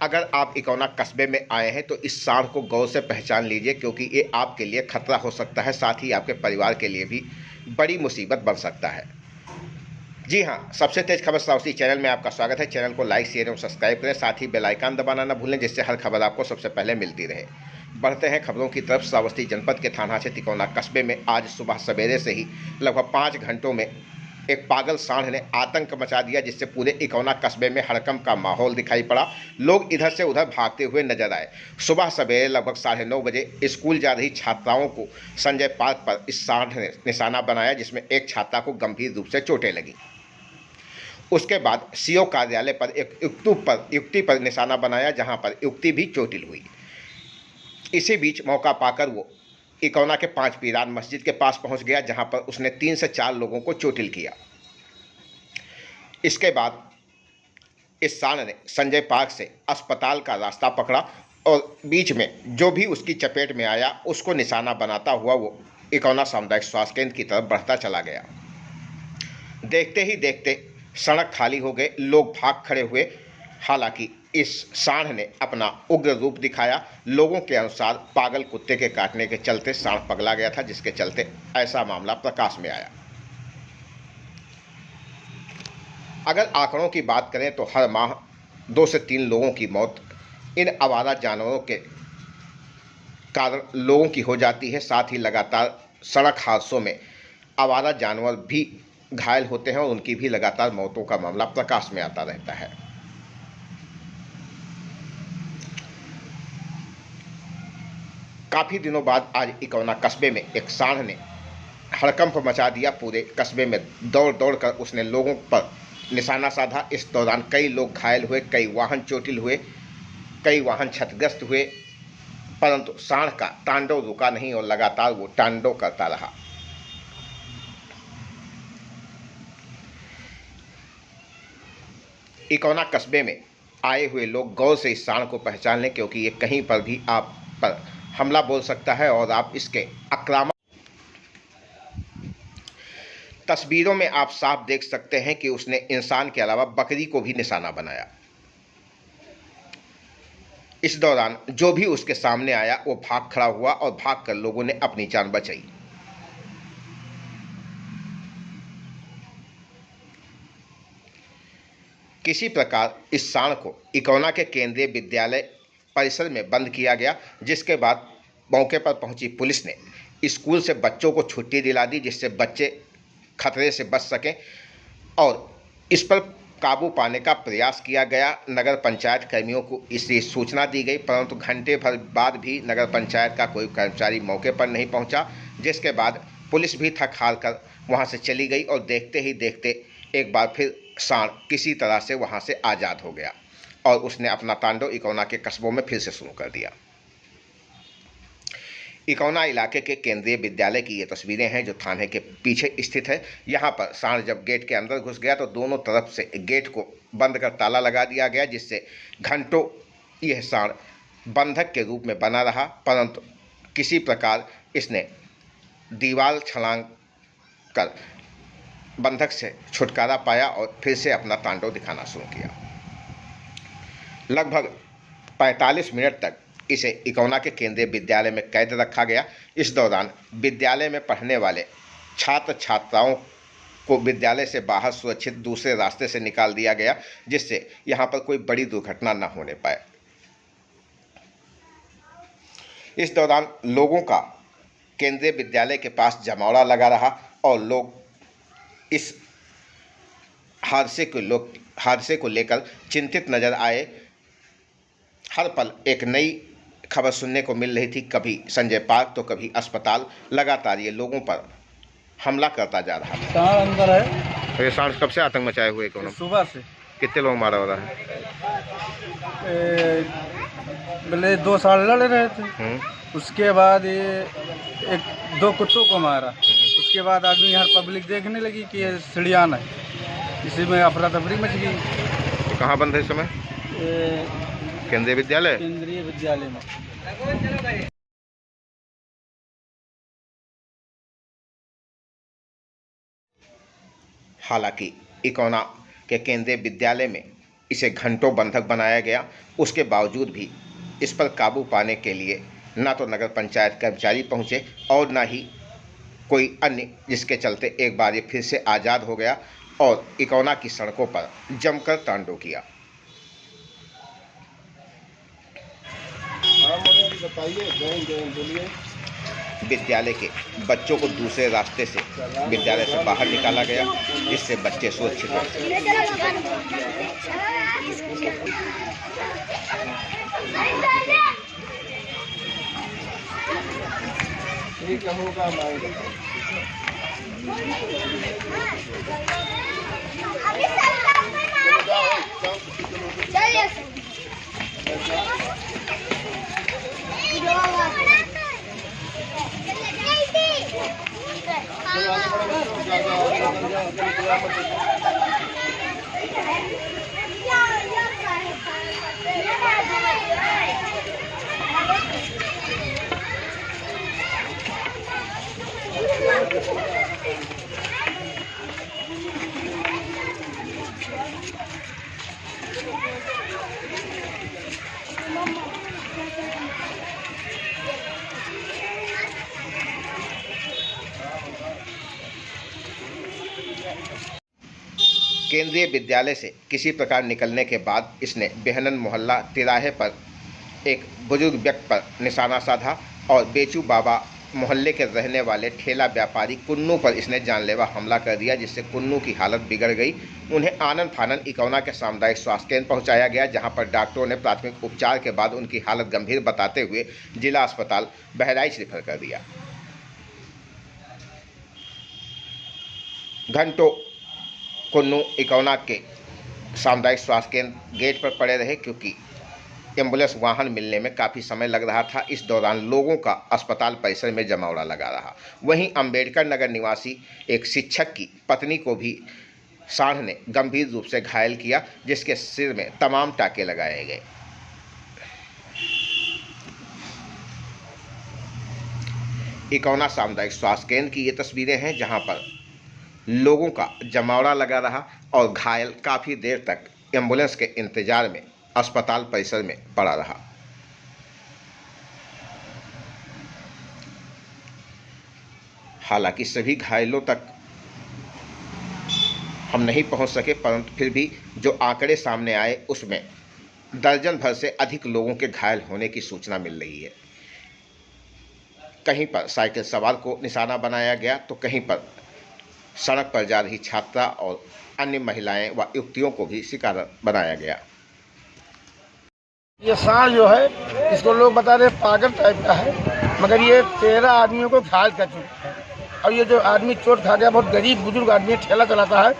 अगर आप इकौना कस्बे में आए हैं तो इस सांड को गौर से पहचान लीजिए, क्योंकि ये आपके लिए खतरा हो सकता है, साथ ही आपके परिवार के लिए भी बड़ी मुसीबत बन सकता है। जी हाँ, सबसे तेज खबर श्रावस्ती चैनल में आपका स्वागत है। चैनल को लाइक, शेयर एवं सब्सक्राइब करें, साथ ही बेल आइकन दबाना न भूलें, जिससे हर खबर आपको सबसे पहले मिलती रहे। बढ़ते हैं खबरों की तरफ। श्रावस्ती जनपद के थाना क्षेत्र तिकोना कस्बे में आज सुबह सवेरे से ही लगभग 5 घंटों में एक पागल सांड ने आतंक मचा दिया, जिससे पूरे इकौना कस्बे में हड़कंप का माहौल दिखाई पड़ा। लोग इधर से उधर भागते हुए नजर आए। सुबह सवेरे लगभग 9:30 बजे स्कूल जा रही छात्राओं को संजय पार्क पर इस सांड ने निशाना बनाया, जिसमें एक छात्रा को गंभीर रूप से चोटें लगी। उसके बाद सीओ कार्यालय पर एक युवती पर निशाना बनाया, जहां पर युवती भी चोटिल हुई। इसी बीच मौका पाकर वो इकौना के 5 पीरान मस्जिद के पास पहुंच गया, जहां पर उसने 3 से 4 लोगों को चोटिल किया। इसके बाद इस सांड ने संजय पार्क से अस्पताल का रास्ता पकड़ा और बीच में जो भी उसकी चपेट में आया उसको निशाना बनाता हुआ वो इकौना सामुदायिक स्वास्थ्य केंद्र की तरफ बढ़ता चला गया। देखते ही देखते सड़क खाली हो गए, लोग भाग खड़े हुए। हालांकि इस सांड ने अपना उग्र रूप दिखाया। लोगों के अनुसार पागल कुत्ते के काटने के चलते सांड पगला गया था, जिसके चलते ऐसा मामला प्रकाश में आया। अगर आंकड़ों की बात करें तो हर माह 2 से 3 लोगों की मौत इन आवारा जानवरों के कारण लोगों की हो जाती है। साथ ही लगातार सड़क हादसों में आवारा जानवर भी घायल होते हैं और उनकी भी लगातार मौतों का मामला प्रकाश में आता रहता है। काफ़ी दिनों बाद आज इकौना कस्बे में एक सांड ने हड़कंप मचा दिया। पूरे कस्बे में दौड़ दौड़ कर उसने लोगों पर निशाना साधा। इस दौरान कई लोग घायल हुए, कई वाहन चोटिल हुए, कई वाहन क्षतिग्रस्त हुए, परंतु सांड का तांडव रुका नहीं और लगातार वो तांडव करता रहा। इकौना कस्बे में आए हुए लोग गौर से इस सांड को पहचान लें, क्योंकि ये कहीं पर भी आप पर हमला बोल सकता है और आप इसके आक्रामक तस्वीरों में आप साफ देख सकते हैं कि उसने इंसान के अलावा बकरी को भी निशाना बनाया। इस दौरान जो भी उसके सामने आया वो भाग खड़ा हुआ और भागकर लोगों ने अपनी जान बचाई। किसी प्रकार इस सांड को इकौना के केंद्रीय विद्यालय परिसर में बंद किया गया, जिसके बाद मौके पर पहुंची पुलिस ने स्कूल से बच्चों को छुट्टी दिला दी, जिससे बच्चे खतरे से बच सकें और इस पर काबू पाने का प्रयास किया गया। नगर पंचायत कर्मियों को इसकी सूचना दी गई, परंतु घंटे भर बाद भी नगर पंचायत का कोई कर्मचारी मौके पर नहीं पहुंचा, जिसके बाद पुलिस भी थक हार कर वहां से चली गई और देखते ही देखते एक बार फिर सांड किसी तरह से वहां से आज़ाद हो गया और उसने अपना तांडव इकौना के कस्बों में फिर से शुरू कर दिया। इकौना इलाके के केंद्रीय विद्यालय की ये तस्वीरें हैं, जो थाने के पीछे स्थित है। यहाँ पर सांड जब गेट के अंदर घुस गया तो दोनों तरफ से गेट को बंद कर ताला लगा दिया गया, जिससे घंटों यह सांड बंधक के रूप में बना रहा, परंतु किसी प्रकार इसने दीवार छलांग कर बंधक से छुटकारा पाया और फिर से अपना तांडव दिखाना शुरू किया। लगभग 45 मिनट तक इसे इकौना के केंद्रीय विद्यालय में कैद रखा गया। इस दौरान विद्यालय में पढ़ने वाले छात्र छात्राओं को विद्यालय से बाहर सुरक्षित दूसरे रास्ते से निकाल दिया गया, जिससे यहाँ पर कोई बड़ी दुर्घटना न होने पाए। इस दौरान लोगों का केंद्रीय विद्यालय के पास जमावड़ा लगा रहा और लोग इस हादसे को लेकर चिंतित नजर आए। हर पल एक नई खबर सुनने को मिल रही थी, कभी संजय पार्क तो कभी अस्पताल। लगातार ये लोगों पर हमला करता जा रहा था। सांड अंदर है। तो ये सांड कब से आतंक मचाए हुए कौन? सुबह से। कितने लोग मारा हो रहा है? पहले 2 साल लड़ रहे थे, उसके बाद ये 1-2 कुत्तों को मारा। उसके बाद आदमी यहाँ पब्लिक देखने लगी कि ये सीढ़ियान है, इसी में अफरा तफरी मच गई। तो कहाँ बंद है इस समय? केंद्रीय विद्यालय में। हालांकि इकौना के केंद्रीय विद्यालय में इसे घंटों बंधक बनाया गया। उसके बावजूद भी इस पर काबू पाने के लिए ना तो नगर पंचायत कर्मचारी पहुंचे और ना ही कोई अन्य, जिसके चलते एक बार ये फिर से आज़ाद हो गया और इकौना की सड़कों पर जमकर तांडव किया। विद्यालय के बच्चों को दूसरे रास्ते से विद्यालय से बाहर निकाला गया, जिससे बच्चे सुरक्षित रह केंद्रीय विद्यालय से किसी प्रकार निकलने के बाद इसने बेहनन मोहल्ला तिराहे पर एक बुजुर्ग व्यक्ति पर निशाना साधा और बेचू बाबा मोहल्ले के रहने वाले ठेला व्यापारी कुन्नू पर इसने जानलेवा हमला कर दिया, जिससे कुन्नू की हालत बिगड़ गई। उन्हें आनन फानन इकौना के सामुदायिक स्वास्थ्य केंद्र पहुंचाया गया, जहां पर डॉक्टरों ने प्राथमिक उपचार के बाद उनकी हालत गंभीर बताते हुए जिला अस्पताल बहराइच रेफर कर दिया। घंटों कुन्नू इकौना के सामुदायिक स्वास्थ्य केंद्र गेट पर पड़े रहे, क्योंकि एम्बुलेंस वाहन मिलने में काफ़ी समय लग रहा था। इस दौरान लोगों का अस्पताल परिसर में जमावड़ा लगा रहा। वहीं अंबेडकर नगर निवासी एक शिक्षक की पत्नी को भी सांड ने गंभीर रूप से घायल किया, जिसके सिर में तमाम टाके लगाए गए। इकौना सामुदायिक स्वास्थ्य केंद्र की ये तस्वीरें हैं, जहां पर लोगों का जमावड़ा लगा रहा और घायल काफ़ी देर तक एम्बुलेंस के इंतजार में अस्पताल परिसर में पड़ा रहा। हालांकि सभी घायलों तक हम नहीं पहुंच सके, परंतु फिर भी जो आंकड़े सामने आए उसमें दर्जन भर से अधिक लोगों के घायल होने की सूचना मिल रही है। कहीं पर साइकिल सवार को निशाना बनाया गया, तो कहीं पर सड़क पर जा रही छात्रा और अन्य महिलाएं व युवतियों को भी शिकार बनाया गया। ये सांड जो है, इसको लोग बता रहे पागल टाइप का है, मगर ये 13 आदमियों को घायल कर चुका है। और ये जो आदमी चोट खा गया, बहुत गरीब बुजुर्ग आदमी, ठेला चलाता है।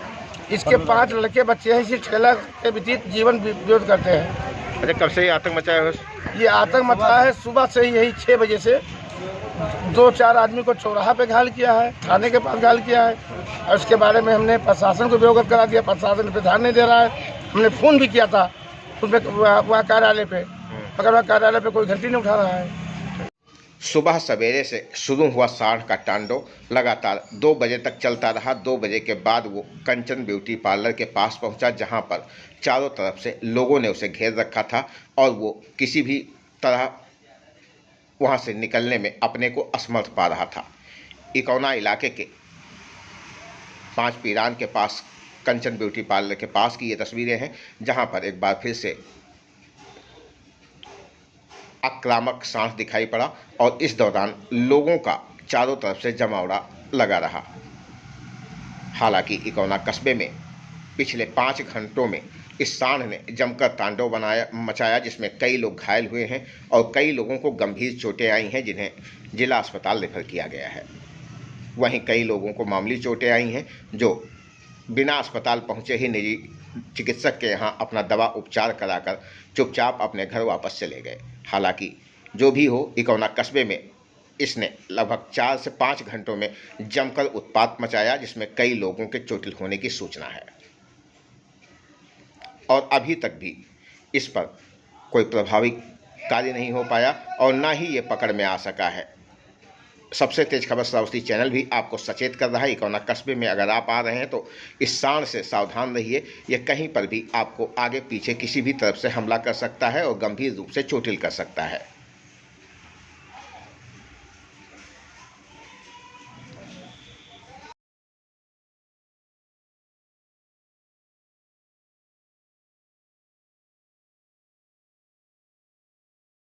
इसके 5 लड़के बच्चे हैं, इसी ठेला के व्यतीत जीवन व्यतीत करते हैं। अच्छा, कब से ये आतंक मचाया है? ये आतंक मचा है सुबह से ही, यही 6 बजे से 2-4 आदमी को चौराहा पे घायल किया है, थाने के पास घायल किया है। और इसके बारे में हमने प्रशासन को भी अवगत करा दिया। प्रशासन पे ध्यान नहीं दे रहा है। हमने फ़ोन भी किया था वहाँ कार्यालय पे, मगर वहाँ कार्यालय पे कोई घंटी नहीं उठा रहा है। सुबह सवेरे से शुरू हुआ सांड का तांडव लगातार 2 बजे तक चलता रहा। 2 बजे के बाद वो कंचन ब्यूटी पार्लर के पास पहुंचा, जहां पर चारों तरफ से लोगों ने उसे घेर रखा था और वो किसी भी तरह वहां से निकलने में अपने को असमर्थ पा रहा था। इकौना इलाके के 5 पीरान के पास कंचन ब्यूटी पार्लर के पास की ये तस्वीरें हैं, जहां पर एक बार फिर से आक्रामक सांड दिखाई पड़ा और इस दौरान लोगों का चारों तरफ से जमावड़ा लगा रहा। हालांकि इकौना कस्बे में पिछले 5 घंटों में इस सांड ने जमकर तांडव मचाया, जिसमें कई लोग घायल हुए हैं और कई लोगों को गंभीर चोटें आई हैं, जिन्हें जिला अस्पताल रेफर किया गया है। वहीं कई लोगों को मामूली चोटें आई हैं, जो बिना अस्पताल पहुंचे ही निजी चिकित्सक के यहां अपना दवा उपचार कराकर चुपचाप अपने घर वापस चले गए। हालांकि जो भी हो, इकौना कस्बे में इसने लगभग 4 से 5 घंटों में जमकर उत्पात मचाया, जिसमें कई लोगों के चोटिल होने की सूचना है और अभी तक भी इस पर कोई प्रभावी कार्य नहीं हो पाया और ना ही ये पकड़ में आ सका है। सबसे तेज खबर श्रावस्ती चैनल भी आपको सचेत कर रहा है। इकौना कस्बे में अगर आप आ रहे हैं तो इस सांड से सावधान रहिए। यह कहीं पर भी आपको आगे पीछे किसी भी तरफ से हमला कर सकता है और गंभीर रूप से चोटिल कर सकता है।